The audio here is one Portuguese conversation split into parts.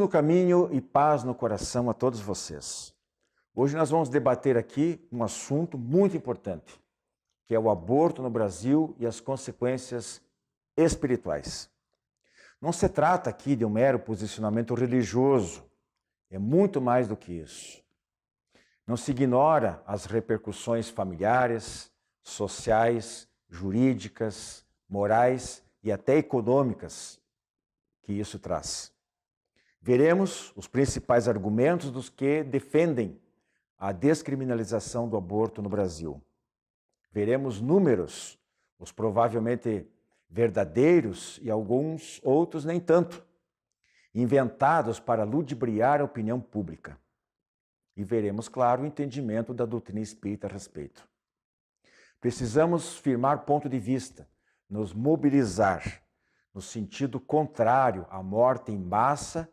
no caminho e paz no coração a todos vocês. Hoje nós vamos debater aqui um assunto muito importante, que é o aborto no Brasil e as consequências espirituais. Não se trata aqui de um mero posicionamento religioso, é muito mais do que isso. Não se ignora as repercussões familiares, sociais, jurídicas, morais e até econômicas que isso traz. Veremos os principais argumentos dos que defendem a descriminalização do aborto no Brasil. Veremos números, os provavelmente verdadeiros e alguns outros nem tanto, inventados para ludibriar a opinião pública. E veremos, claro, o entendimento da doutrina espírita a respeito. Precisamos firmar ponto de vista, nos mobilizar no sentido contrário à morte em massa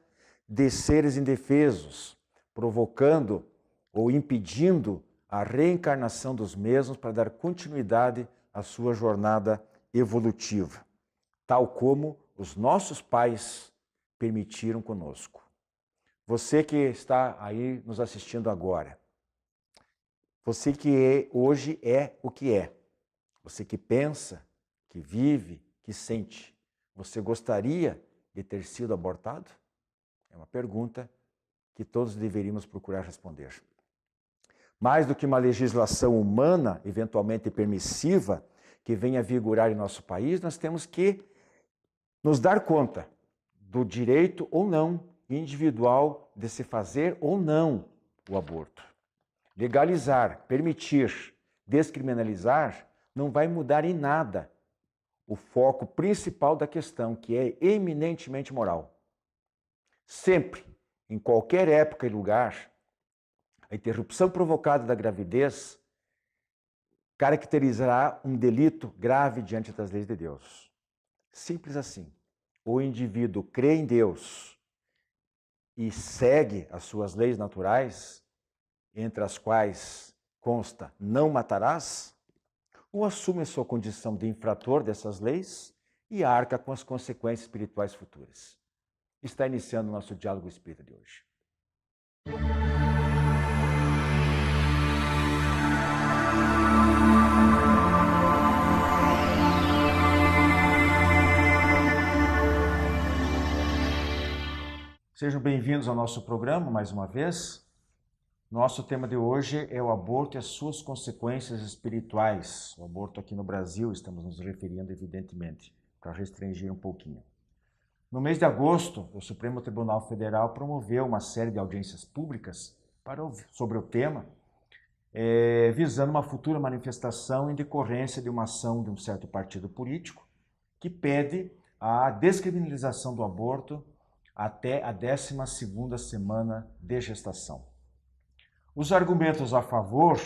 de seres indefesos, provocando ou impedindo a reencarnação dos mesmos para dar continuidade à sua jornada evolutiva, tal como os nossos pais permitiram conosco. Você que está aí nos assistindo agora, você que hoje é o que é, você que pensa, que vive, que sente, você gostaria de ter sido abortado? É uma pergunta que todos deveríamos procurar responder. Mais do que uma legislação humana, eventualmente permissiva, que venha vigorar em nosso país, nós temos que nos dar conta do direito ou não individual de se fazer ou não o aborto. Legalizar, permitir, descriminalizar não vai mudar em nada o foco principal da questão, que é eminentemente moral. Sempre, em qualquer época e lugar, a interrupção provocada da gravidez caracterizará um delito grave diante das leis de Deus. Simples assim. O indivíduo crê em Deus e segue as suas leis naturais, entre as quais consta não matarás, ou assume a sua condição de infrator dessas leis e arca com as consequências espirituais futuras. Está iniciando o nosso diálogo espírita de hoje. Sejam bem-vindos ao nosso programa, mais uma vez. Nosso tema de hoje é o aborto e as suas consequências espirituais. O aborto aqui no Brasil, estamos nos referindo, evidentemente, para restringir um pouquinho. No mês de agosto, o Supremo Tribunal Federal promoveu uma série de audiências públicas sobre o tema, visando uma futura manifestação em decorrência de uma ação de um certo partido político que pede a descriminalização do aborto até a 12ª semana de gestação. Os argumentos a favor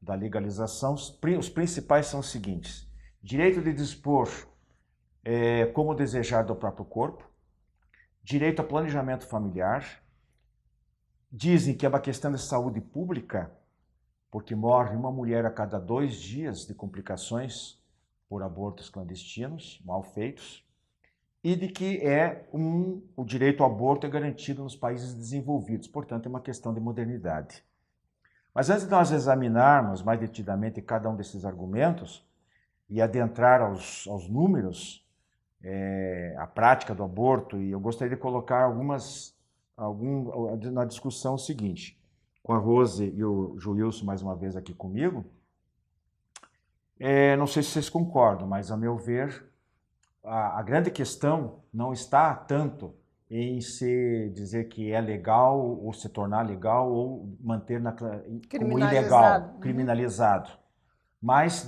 da legalização, os principais são os seguintes: direito de dispor como desejar do próprio corpo, direito a planejamento familiar, dizem que é uma questão de saúde pública, porque morre uma mulher a cada 2 dias de complicações por abortos clandestinos, mal feitos, e de que o direito ao aborto é garantido nos países desenvolvidos, portanto é uma questão de modernidade. Mas antes de nós examinarmos mais detidamente cada um desses argumentos e adentrar aos números, a prática do aborto, e eu gostaria de colocar na discussão o seguinte, com a Rose e o Joilson mais uma vez aqui comigo. Não sei se vocês concordam, mas a meu ver, a grande questão não está tanto em se dizer que é legal ou se tornar legal ou manter como ilegal, criminalizado, mas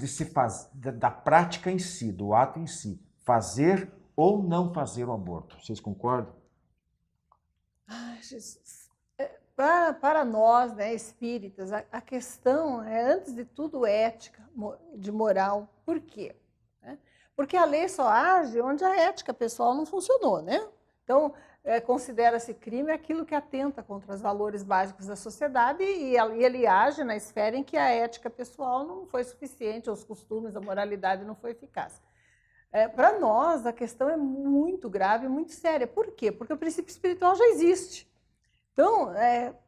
da prática em si, do ato em si, fazer ou não fazer o aborto. Vocês concordam? Ai, Jesus. Para nós, né, espíritas, a questão é, antes de tudo, ética, de moral. Por quê? Porque a lei só age onde a ética pessoal não funcionou, né? Então, considera-se crime aquilo que atenta contra os valores básicos da sociedade e ele age na esfera em que a ética pessoal não foi suficiente, os costumes, a moralidade não foi eficaz. Para nós, a questão é muito grave, muito séria. Por quê? Porque o princípio espiritual já existe. Então,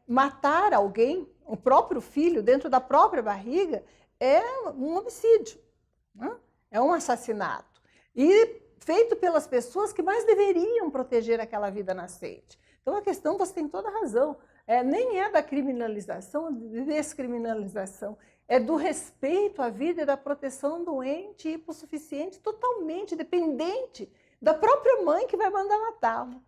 matar alguém, o próprio filho, dentro da própria barriga, é um homicídio, né? É um assassinato. E feito pelas pessoas que mais deveriam proteger aquela vida nascente. Então, a questão, você tem toda a razão, nem é da criminalização, da descriminalização, é do respeito à vida e da proteção do ente hipossuficiente, totalmente dependente da própria mãe que vai mandar matá-lo.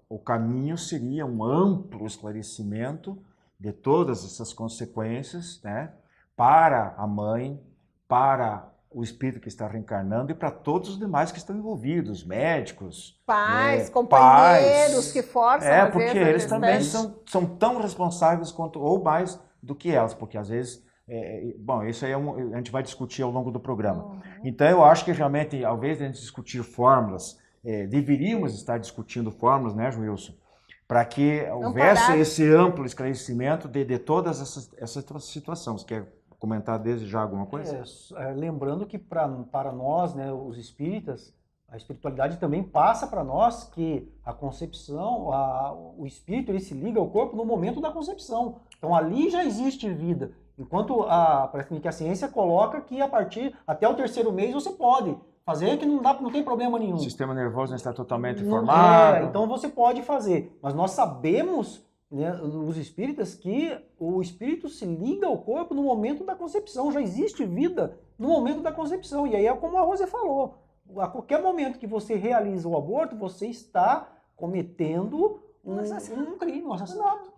O caminho seria um amplo esclarecimento de todas essas consequências, né, para a mãe, para o espírito que está reencarnando e para todos os demais que estão envolvidos, médicos, pais, companheiros que forçam às porque vezes, eles também são tão responsáveis quanto ou mais do que elas, porque às vezes, bom, isso aí a gente vai discutir ao longo do programa. Então eu acho que realmente, ao invés de a gente discutir fórmulas, deveríamos estar discutindo fórmulas, né, Joilson? Para que houvesse esse amplo esclarecimento de todas essas situações. Quer comentar desde já alguma coisa? Lembrando que para nós, né, os espíritas, a espiritualidade também passa para nós que a concepção, o espírito, ele se liga ao corpo no momento da concepção. Então ali já existe vida. Enquanto parece que a ciência coloca que até o 3º mês você pode fazer, que não tem problema nenhum. O sistema nervoso não está totalmente formado. Então você pode fazer. Mas nós sabemos, né, os espíritas, que o espírito se liga ao corpo no momento da concepção. Já existe vida no momento da concepção. E aí é como a Rose falou. A qualquer momento que você realiza o aborto, você está cometendo um crime, um assassinato.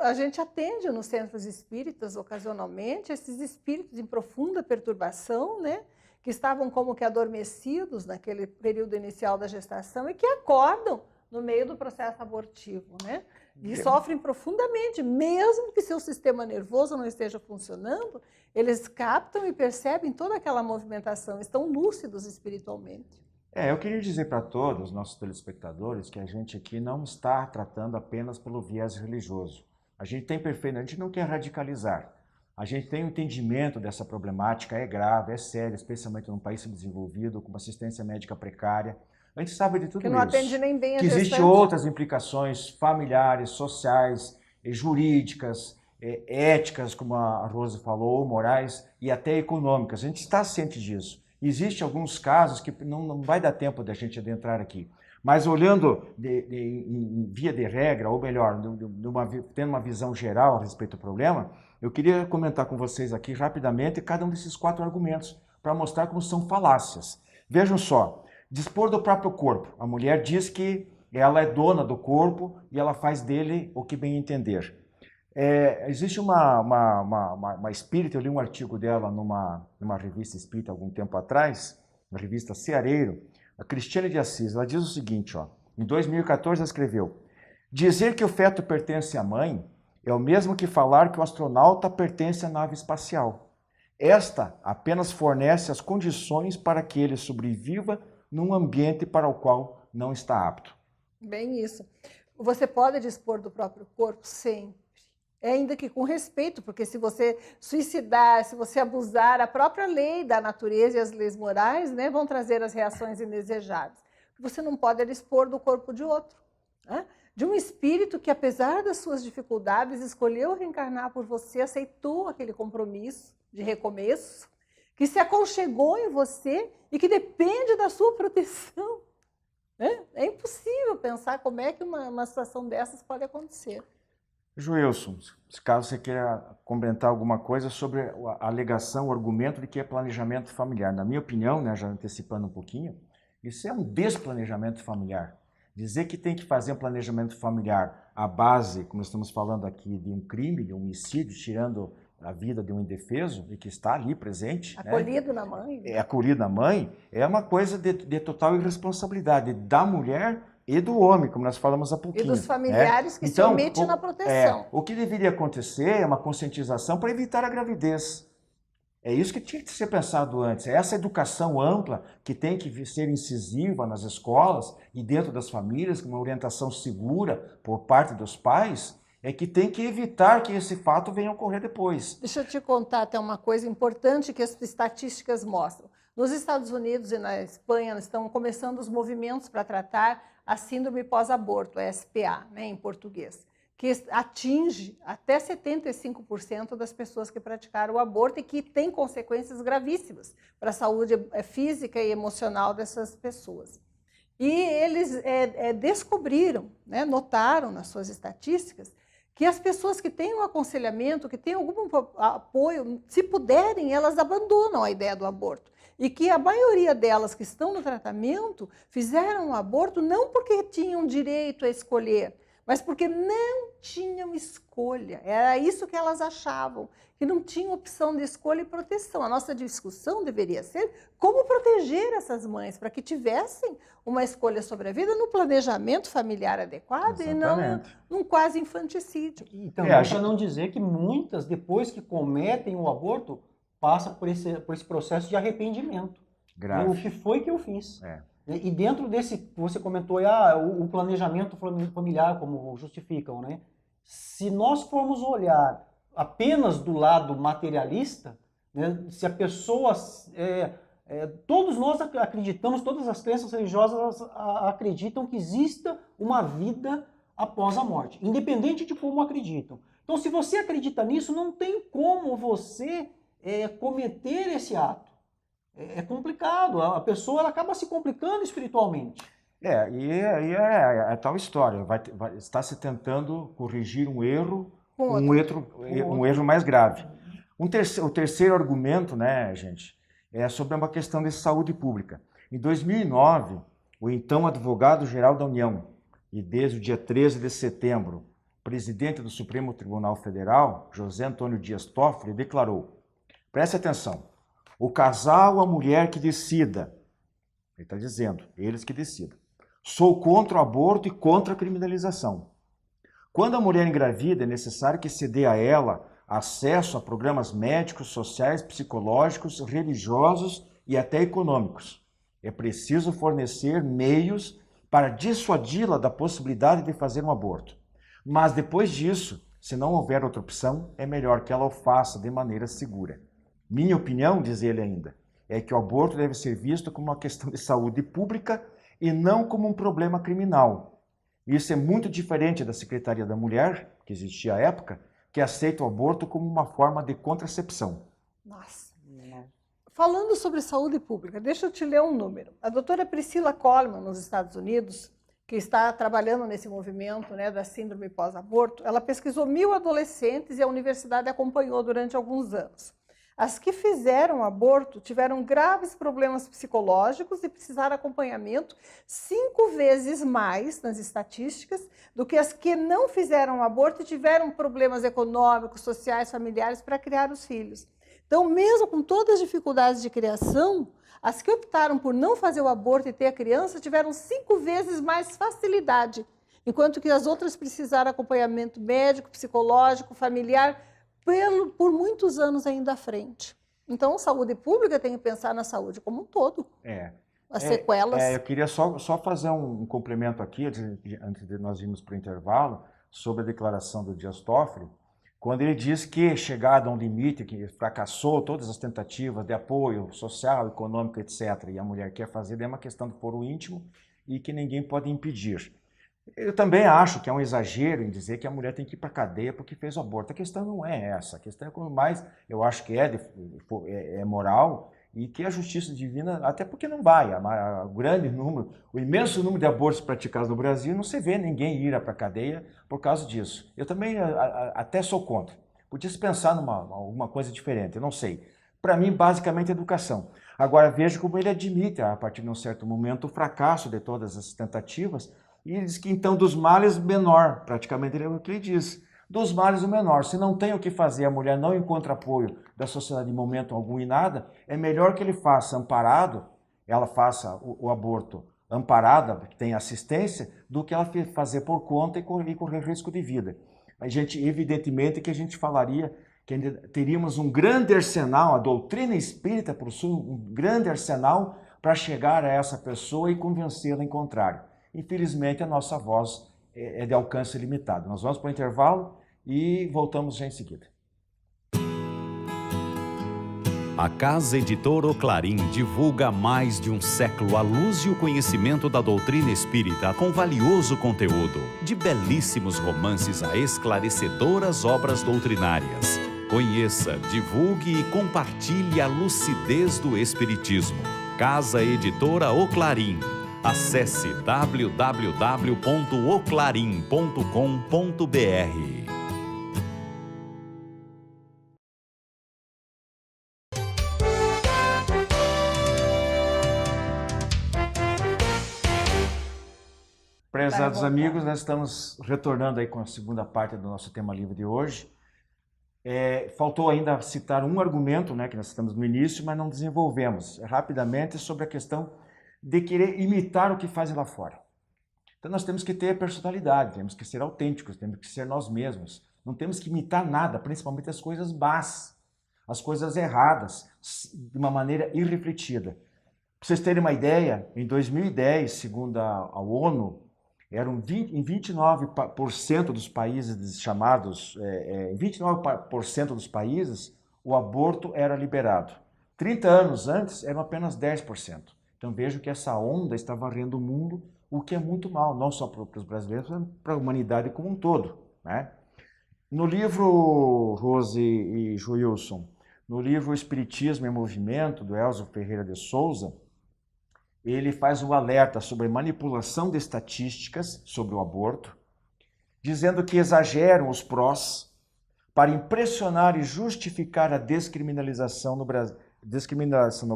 A gente atende nos centros espíritas, ocasionalmente, esses espíritos em profunda perturbação, né? Que estavam como que adormecidos naquele período inicial da gestação e que acordam no meio do processo abortivo, né? E sofrem profundamente, mesmo que seu sistema nervoso não esteja funcionando, eles captam e percebem toda aquela movimentação, estão lúcidos espiritualmente. Eu queria dizer para todos os nossos telespectadores que a gente aqui não está tratando apenas pelo viés religioso. A gente não quer radicalizar. A gente tem um entendimento dessa problemática, é grave, é séria, especialmente num país subdesenvolvido, com uma assistência médica precária. A gente sabe de tudo isso. Que não atende nem bem a gestante. Que existem outras implicações familiares, sociais, jurídicas, éticas, como a Rose falou, morais e até econômicas. A gente está ciente disso. Existem alguns casos que não vai dar tempo da gente adentrar aqui. Mas olhando em via de regra, ou melhor, tendo uma visão geral a respeito do problema, eu queria comentar com vocês aqui rapidamente cada um desses 4 argumentos para mostrar como são falácias. Vejam só, dispor do próprio corpo. A mulher diz que ela é dona do corpo e ela faz dele o que bem entender. Existe uma espírita, eu li um artigo dela numa revista espírita algum tempo atrás, na revista Ceareiro, a Cristiane de Assis. Ela diz o seguinte, em 2014 ela escreveu: dizer que o feto pertence à mãe é o mesmo que falar que o astronauta pertence à nave espacial. Esta apenas fornece as condições para que ele sobreviva num ambiente para o qual não está apto. Bem isso. Você pode dispor do próprio corpo sempre. Ainda que com respeito, porque se você suicidar, se você abusar, a própria lei da natureza e as leis morais, né, vão trazer as reações indesejadas. Você não pode dispor do corpo de outro, né? De um espírito que, apesar das suas dificuldades, escolheu reencarnar por você, aceitou aquele compromisso de recomeço, que se aconchegou em você e que depende da sua proteção. Né? É impossível pensar como é que uma situação dessas pode acontecer. Joilson, caso você queira comentar alguma coisa sobre a alegação, o argumento de que é planejamento familiar. Na minha opinião, né, já antecipando um pouquinho, isso é um desplanejamento familiar. Dizer que tem que fazer um planejamento familiar à base, como estamos falando aqui, de um crime, de um homicídio, tirando a vida de um indefeso e que está ali presente. Acolhido, né? Na mãe. Acolhido na mãe, é uma coisa de total irresponsabilidade da mulher e do homem, como nós falamos há pouquinho. E dos familiares que se omitem na proteção. O que deveria acontecer é uma conscientização para evitar a gravidez. É isso que tinha que ser pensado antes. É essa educação ampla que tem que ser incisiva nas escolas e dentro das famílias, com uma orientação segura por parte dos pais, é que tem que evitar que esse fato venha a ocorrer depois. Deixa eu te contar até uma coisa importante que as estatísticas mostram. Nos Estados Unidos e na Espanha estão começando os movimentos para tratar a síndrome pós-aborto, a SPA, né, em português, que atinge até 75% das pessoas que praticaram o aborto e que tem consequências gravíssimas para a saúde física e emocional dessas pessoas. E eles descobriram, né, notaram nas suas estatísticas, que as pessoas que têm um aconselhamento, que têm algum apoio, se puderem, elas abandonam a ideia do aborto. E que a maioria delas que estão no tratamento fizeram o aborto não porque tinham direito a escolher, mas porque não tinham escolha. Era isso que elas achavam, que não tinham opção de escolha e proteção. A nossa discussão deveria ser como proteger essas mães para que tivessem uma escolha sobre a vida no planejamento familiar adequado. Exatamente. E não num quase infanticídio. E também para não dizer que muitas, depois que cometem o aborto, passam por esse processo de arrependimento. Grave. O que foi que eu fiz? E dentro desse, você comentou aí, o planejamento familiar, como justificam, né? Se nós formos olhar apenas do lado materialista, né, se a pessoa... todos nós acreditamos, todas as crenças religiosas acreditam que exista uma vida após a morte, independente de como acreditam. Então, se você acredita nisso, não tem como você cometer esse ato. É complicado, a pessoa ela acaba se complicando espiritualmente. E é tal história, está se tentando corrigir um erro, um erro mais grave. O terceiro argumento, né, gente, é sobre uma questão de saúde pública. Em 2009, o então advogado-geral da União, e desde o dia 13 de setembro, presidente do Supremo Tribunal Federal, José Antônio Dias Toffoli, declarou, preste atenção, o casal ou a mulher que decida, ele está dizendo, eles que decidam. Sou contra o aborto e contra a criminalização. Quando a mulher engravida, é necessário que se dê a ela acesso a programas médicos, sociais, psicológicos, religiosos e até econômicos. É preciso fornecer meios para dissuadi-la da possibilidade de fazer um aborto. Mas depois disso, se não houver outra opção, é melhor que ela o faça de maneira segura. Minha opinião, diz ele ainda, é que o aborto deve ser visto como uma questão de saúde pública e não como um problema criminal. Isso é muito diferente da Secretaria da Mulher, que existia à época, que aceita o aborto como uma forma de contracepção. Nossa. Falando sobre saúde pública, deixa eu te ler um número. A doutora Priscila Coleman, nos Estados Unidos, que está trabalhando nesse movimento, né, da síndrome pós-aborto, ela pesquisou 1.000 adolescentes e a universidade acompanhou durante alguns anos. As que fizeram aborto tiveram graves problemas psicológicos e precisaram de acompanhamento 5 vezes mais nas estatísticas do que as que não fizeram aborto e tiveram problemas econômicos, sociais, familiares para criar os filhos. Então, mesmo com todas as dificuldades de criação, as que optaram por não fazer o aborto e ter a criança tiveram 5 vezes mais facilidade, enquanto que as outras precisaram de acompanhamento médico, psicológico, familiar, por muitos anos ainda à frente. Então, a saúde pública tem que pensar na saúde como um todo. As sequelas. Eu queria só fazer um complemento aqui, antes de nós irmos para o intervalo, sobre a declaração do Dias Toffoli, quando ele diz que, chegado a um limite, que fracassou todas as tentativas de apoio social, econômico, etc., e a mulher quer fazer, é uma questão do foro íntimo e que ninguém pode impedir. Eu também acho que é um exagero em dizer que a mulher tem que ir para a cadeia porque fez o aborto. A questão não é essa. A questão é como mais, eu acho que é moral e que a justiça divina, até porque não vai. O imenso número de abortos praticados no Brasil, não se vê ninguém ir para a cadeia por causa disso. Eu também até sou contra. Podia se pensar numa alguma coisa diferente, eu não sei. Para mim, basicamente, educação. Agora, veja como ele admite, a partir de um certo momento, o fracasso de todas as tentativas. E ele diz que, então, dos males, menor. Praticamente é o que ele diz. Dos males, o menor. Se não tem o que fazer, a mulher não encontra apoio da sociedade em momento algum e nada, é melhor que ele faça amparado, ela faça o aborto amparada, que tem assistência, do que ela fazer por conta e correr risco de vida. Evidentemente que a gente falaria que teríamos um grande arsenal, a doutrina espírita possui um grande arsenal para chegar a essa pessoa e convencê-la em contrário. Infelizmente, a nossa voz é de alcance limitado. Nós vamos para o intervalo e voltamos já em seguida. A Casa Editora O Clarim divulga há mais de um século a luz e o conhecimento da doutrina espírita com valioso conteúdo, de belíssimos romances a esclarecedoras obras doutrinárias. Conheça, divulgue e compartilhe a lucidez do Espiritismo. Casa Editora O Clarim. Acesse www.oclarim.com.br. Prezados amigos, nós estamos retornando aí com a segunda parte do nosso tema livre de hoje. Faltou ainda citar um argumento, né, que nós estamos no início, mas não desenvolvemos rapidamente sobre a questão de querer imitar o que fazem lá fora. Então nós temos que ter personalidade, temos que ser autênticos, temos que ser nós mesmos. Não temos que imitar nada, principalmente as coisas más, as coisas erradas, de uma maneira irrefletida. Para vocês terem uma ideia, em 2010, segundo a ONU, eram em 29% dos países chamados, em 29% dos países, o aborto era liberado. 30 anos antes, eram apenas 10%. Então vejo que essa onda está varrendo o mundo, o que é muito mal, não só para os brasileiros, mas para a humanidade como um todo, né? No livro, Rose e Joilson, no livro Espiritismo em Movimento, do Elzo Ferreira de Souza, ele faz um alerta sobre manipulação de estatísticas sobre o aborto, dizendo que exageram os prós para impressionar e justificar a descriminalização no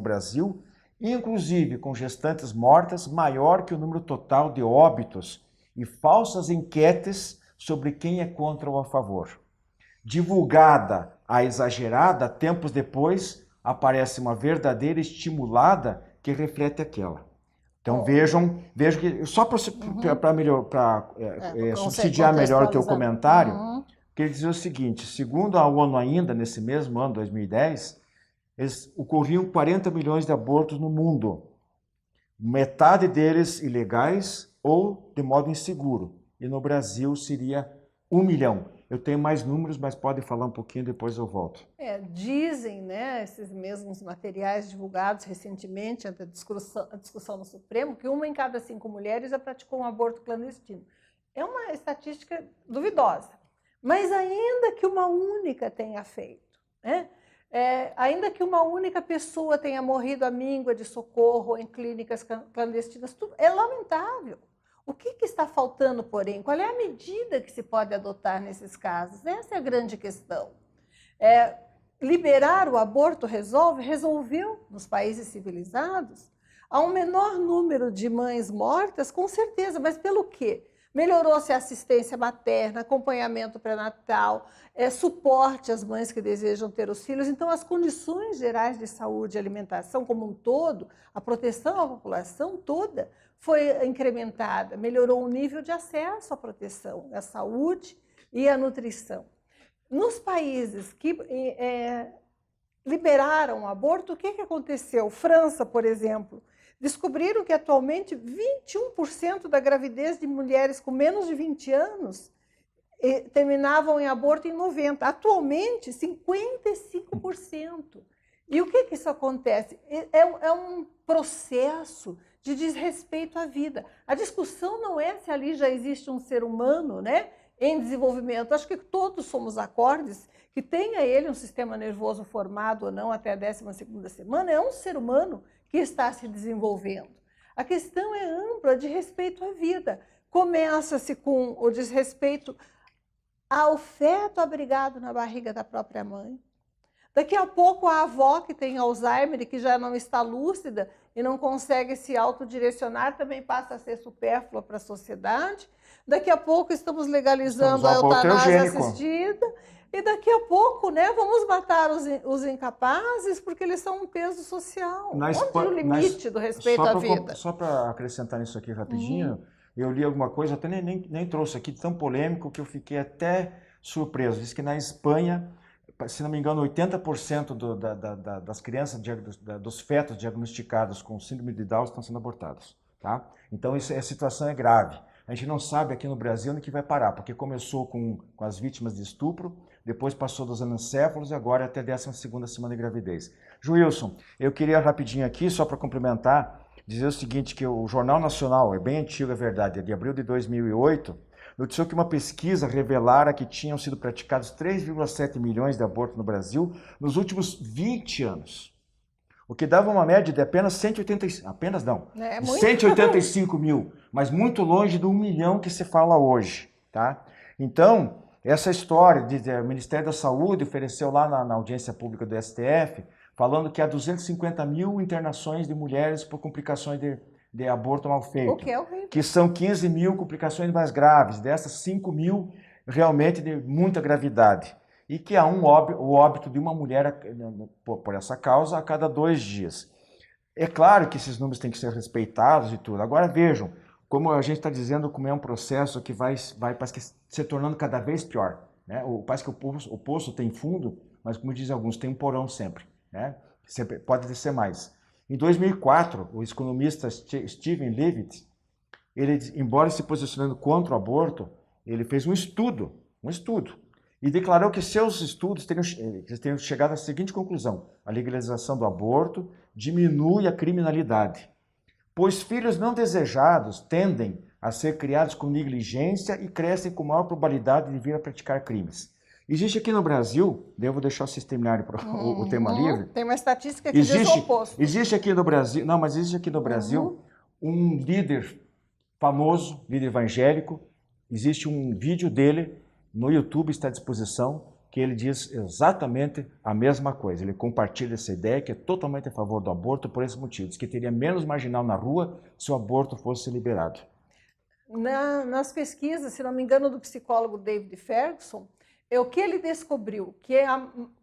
Brasil, inclusive com gestantes mortas maior que o número total de óbitos e falsas enquetes sobre quem é contra ou a favor. Divulgada a exagerada, tempos depois aparece uma verdadeira estimulada que reflete aquela. Então vejam que, só para subsidiar melhor o teu comentário, queria dizer o seguinte: segundo a ONU ainda, nesse mesmo ano, 2010, ocorriam 40 milhões de abortos no mundo. Metade deles ilegais ou de modo inseguro. E no Brasil seria 1 milhão. Eu tenho mais números, mas pode falar um pouquinho, depois eu volto. Dizem, né, esses mesmos materiais divulgados recentemente, a discussão no Supremo, que 1 em cada 5 mulheres já praticou um aborto clandestino. É uma estatística duvidosa. Mas ainda que uma única tenha feito, né? Ainda que uma única pessoa tenha morrido à míngua de socorro em clínicas clandestinas, tudo é lamentável. O que está faltando, porém? Qual é a medida que se pode adotar nesses casos? Essa é a grande questão. Liberar o aborto resolve? Resolveu nos países civilizados. Há um menor número de mães mortas, com certeza, mas pelo quê? Melhorou-se a assistência materna, acompanhamento pré-natal, suporte às mães que desejam ter os filhos. Então, as condições gerais de saúde e alimentação como um todo, a proteção à população toda, foi incrementada, melhorou o nível de acesso à proteção, à saúde e à nutrição. Nos países que liberaram o aborto, o que aconteceu? França, por exemplo, descobriram que atualmente 21% da gravidez de mulheres com menos de 20 anos terminavam em aborto em 90%. Atualmente, 55%. E o que isso acontece? É um processo de desrespeito à vida. A discussão não é se ali já existe um ser humano, né, em desenvolvimento. Acho que todos somos acordes que tenha ele um sistema nervoso formado ou não até a 12ª semana, é um ser humano que está se desenvolvendo. A questão é ampla, de respeito à vida. Começa-se com o desrespeito ao feto abrigado na barriga da própria mãe. Daqui a pouco a avó que tem Alzheimer e que já não está lúcida e não consegue se autodirecionar também passa a ser supérflua para a sociedade. Daqui a pouco estamos legalizando a eutanásia assistida. E daqui a pouco, né, vamos matar os incapazes porque eles são um peso social. Onde é o limite do respeito à vida? Só para acrescentar nisso aqui rapidinho, eu li alguma coisa, até nem trouxe aqui, tão polêmico que eu fiquei até surpreso. Diz que na Espanha, se não me engano, 80% das crianças, dos fetos diagnosticados com síndrome de Down estão sendo abortados. Tá? Então a situação é grave. A gente não sabe aqui no Brasil onde que vai parar, porque começou com as vítimas de estupro, depois passou dos anencéfalos e agora é até 12ª semana de gravidez. Joilson, eu queria rapidinho aqui, só para complementar, dizer o seguinte, que o Jornal Nacional, é bem antigo, é verdade, é de abril de 2008, noticiou que uma pesquisa revelara que tinham sido praticados 3,7 milhões de abortos no Brasil nos últimos 20 anos. O que dava uma média de apenas 185 mil, mas muito longe do 1 milhão que se fala hoje, tá? Então, essa história de o Ministério da Saúde ofereceu lá na audiência pública do STF, falando que há 250 mil internações de mulheres por complicações de aborto mal feito. O que é horrível. Que são 15 mil complicações mais graves, dessas 5 mil realmente de muita gravidade. E que há o óbito de uma mulher por essa causa a cada 2 dias. É claro que esses números têm que ser respeitados e tudo. Agora vejam, como a gente está dizendo, como é um processo que vai parece que se tornando cada vez pior. Né? Parece que o poço tem fundo, mas como dizem alguns, tem um porão sempre. Né? Sempre pode ser mais. Em 2004, o economista Steven Levitt, ele, embora se posicionando contra o aborto, ele fez um estudo, e declarou que seus estudos teriam chegado à seguinte conclusão: a legalização do aborto diminui a criminalidade, pois filhos não desejados tendem a ser criados com negligência e crescem com maior probabilidade de vir a praticar crimes. Existe aqui no Brasil, devo deixar vocês terminarem o tema livre. Tem uma estatística que diz o oposto. Existe aqui no Brasil, um líder famoso, líder evangélico, existe um vídeo dele no YouTube, está à disposição, que ele diz exatamente a mesma coisa. Ele compartilha essa ideia que é totalmente a favor do aborto por esses motivos, que teria menos marginal na rua se o aborto fosse liberado. Nas pesquisas, se não me engano, do psicólogo David Ferguson, o que ele descobriu? Que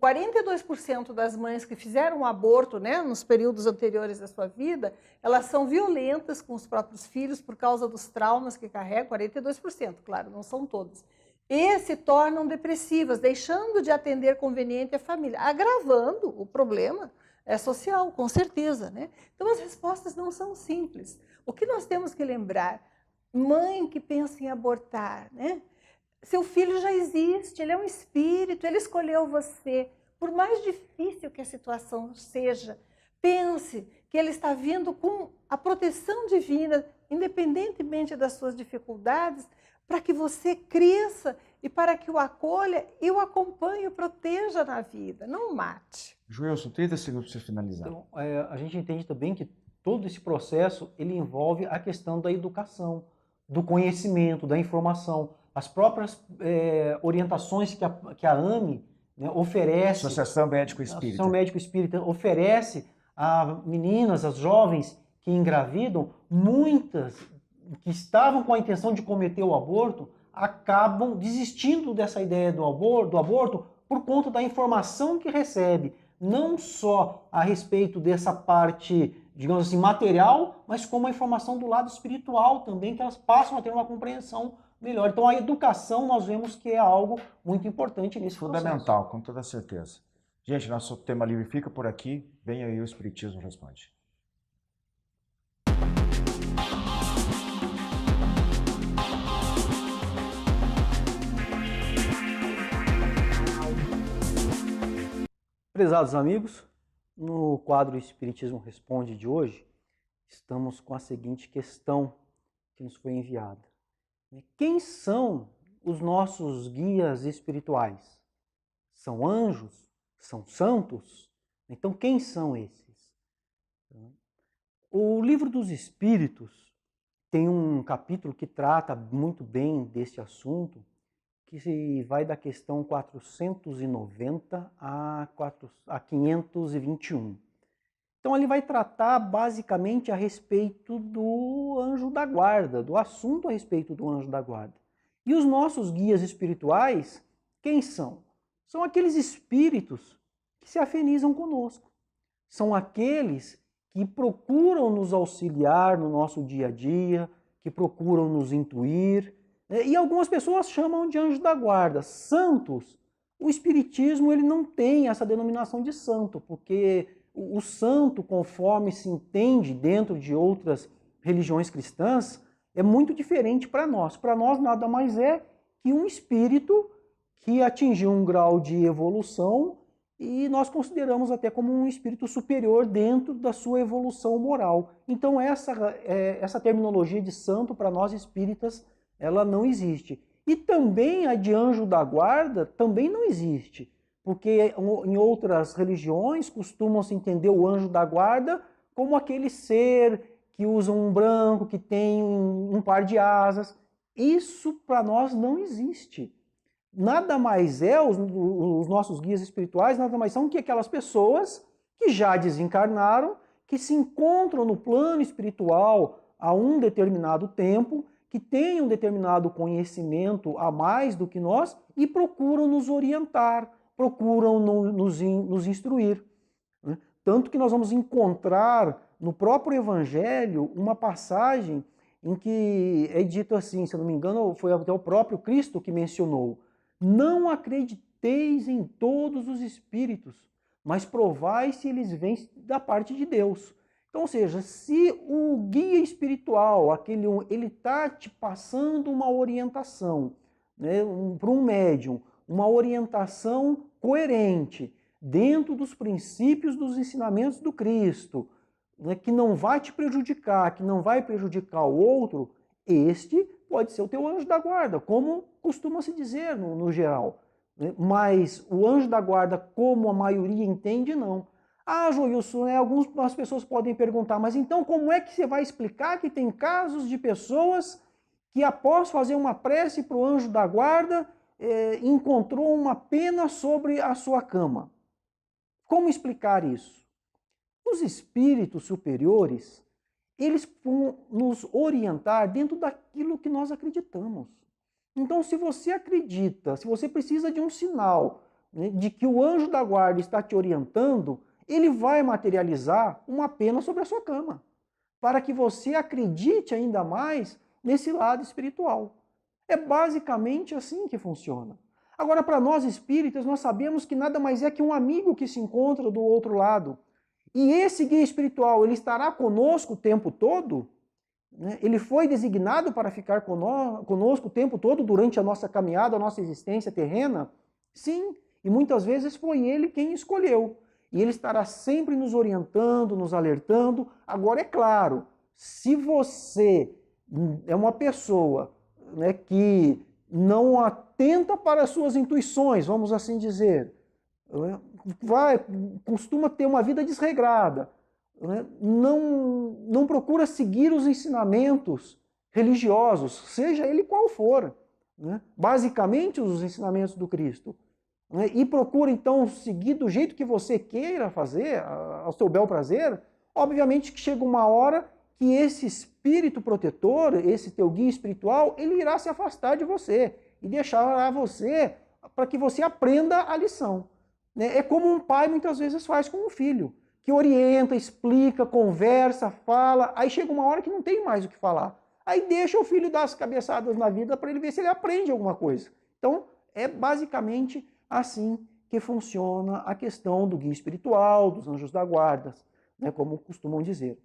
42% das mães que fizeram um aborto, né, nos períodos anteriores da sua vida, elas são violentas com os próprios filhos por causa dos traumas que carregam, 42%, claro, não são todas. E se tornam depressivas, deixando de atender conveniente a família, agravando o problema social, com certeza. Né? Então, as respostas não são simples. O que nós temos que lembrar? Mãe que pensa em abortar, né? Seu filho já existe, ele é um espírito, ele escolheu você. Por mais difícil que a situação seja, pense que ele está vindo com a proteção divina, independentemente das suas dificuldades, para que você cresça e para que o acolha e o acompanhe, o proteja na vida, não o mate. Joilson, 30 segundos para você finalizar. Então, a gente entende também que todo esse processo ele envolve a questão da educação, do conhecimento, da informação. As próprias orientações que a AME, né, oferece... Associação Médico Espírita. Associação Médico Espírita oferece a meninas, as jovens que engravidam, muitas que estavam com a intenção de cometer o aborto, acabam desistindo dessa ideia do aborto por conta da informação que recebe, não só a respeito dessa parte, digamos assim, material, mas como a informação do lado espiritual também, que elas passam a ter uma compreensão melhor. Então, a educação, nós vemos que é algo muito importante nesse fundamental, processo. com toda certeza. Gente, nosso tema livre fica por aqui. Vem aí o Espiritismo Responde. Prezados amigos, no quadro Espiritismo Responde de hoje, estamos com a seguinte questão que nos foi enviada. Quem são os nossos guias espirituais? São anjos? São santos? Então, quem são esses? O Livro dos Espíritos tem um capítulo que trata muito bem desse assunto, que vai da questão 490 a 521. Então, ele vai tratar basicamente a respeito do anjo da guarda, do assunto a respeito do anjo da guarda. E os nossos guias espirituais, quem são? São aqueles espíritos que se afinizam conosco. São aqueles que procuram nos auxiliar no nosso dia a dia, que procuram nos intuir. E algumas pessoas chamam de anjo da guarda. Santos, o Espiritismo ele não tem essa denominação de santo, porque o santo, conforme se entende dentro de outras religiões cristãs, é muito diferente para nós. Para nós nada mais é que um espírito que atingiu um grau de evolução e nós consideramos até como um espírito superior dentro da sua evolução moral. Então essa terminologia de santo para nós espíritas, ela não existe. E também a de anjo da guarda também não existe, porque em outras religiões costumam-se entender o anjo da guarda como aquele ser que usa um branco, que tem um par de asas. Isso para nós não existe. Nada mais é, os nossos guias espirituais, nada mais são que aquelas pessoas que já desencarnaram, que se encontram no plano espiritual a um determinado tempo, que têm um determinado conhecimento a mais do que nós e procuram nos orientar, procuram nos instruir. Tanto que nós vamos encontrar no próprio Evangelho uma passagem em que é dito assim, se eu não me engano, foi até o próprio Cristo que mencionou: não acrediteis em todos os espíritos, mas provai se eles vêm da parte de Deus. Então, ou seja, se o guia espiritual, ele está te passando uma orientação, né, para um médium, uma orientação coerente, dentro dos princípios dos ensinamentos do Cristo, né, que não vai te prejudicar, que não vai prejudicar o outro, este pode ser o teu anjo da guarda, como costuma se dizer no geral. Né? Mas o anjo da guarda, como a maioria entende, não. Ah, Joilson, né, algumas pessoas podem perguntar, mas então como é que você vai explicar que tem casos de pessoas que após fazer uma prece para o anjo da guarda, encontrou uma pena sobre a sua cama? Como explicar isso? Os espíritos superiores, eles vão nos orientar dentro daquilo que nós acreditamos. Então, se você acredita, se você precisa de um sinal, né, de que o anjo da guarda está te orientando, ele vai materializar uma pena sobre a sua cama, para que você acredite ainda mais nesse lado espiritual. É basicamente assim que funciona. Agora, para nós espíritas, nós sabemos que nada mais é que um amigo que se encontra do outro lado. E esse guia espiritual, ele estará conosco o tempo todo? Né? Ele foi designado para ficar conosco o tempo todo durante a nossa caminhada, a nossa existência terrena? Sim, e muitas vezes foi ele quem escolheu. E ele estará sempre nos orientando, nos alertando. Agora, é claro, se você é uma pessoa, né, que não atenta para as suas intuições, vamos assim dizer, costuma ter uma vida desregrada, né, não procura seguir os ensinamentos religiosos, seja ele qual for, né, basicamente os ensinamentos do Cristo, né, e procura então seguir do jeito que você queira fazer, ao seu bel prazer, obviamente que chega uma hora que esse espírito protetor, esse teu guia espiritual, ele irá se afastar de você e deixará você para que você aprenda a lição. É como um pai muitas vezes faz com um filho, que orienta, explica, conversa, fala, aí chega uma hora que não tem mais o que falar. Aí deixa o filho dar as cabeçadas na vida para ele ver se ele aprende alguma coisa. Então, é basicamente assim que funciona a questão do guia espiritual, dos anjos da guarda, né, como costumam dizer.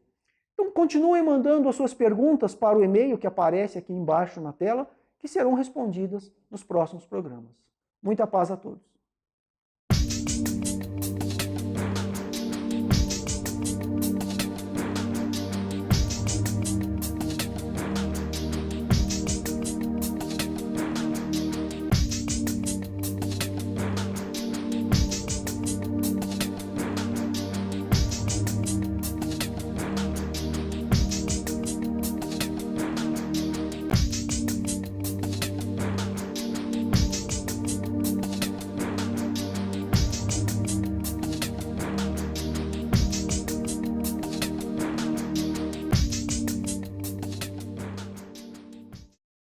Então, continuem mandando as suas perguntas para o e-mail que aparece aqui embaixo na tela, que serão respondidas nos próximos programas. Muita paz a todos.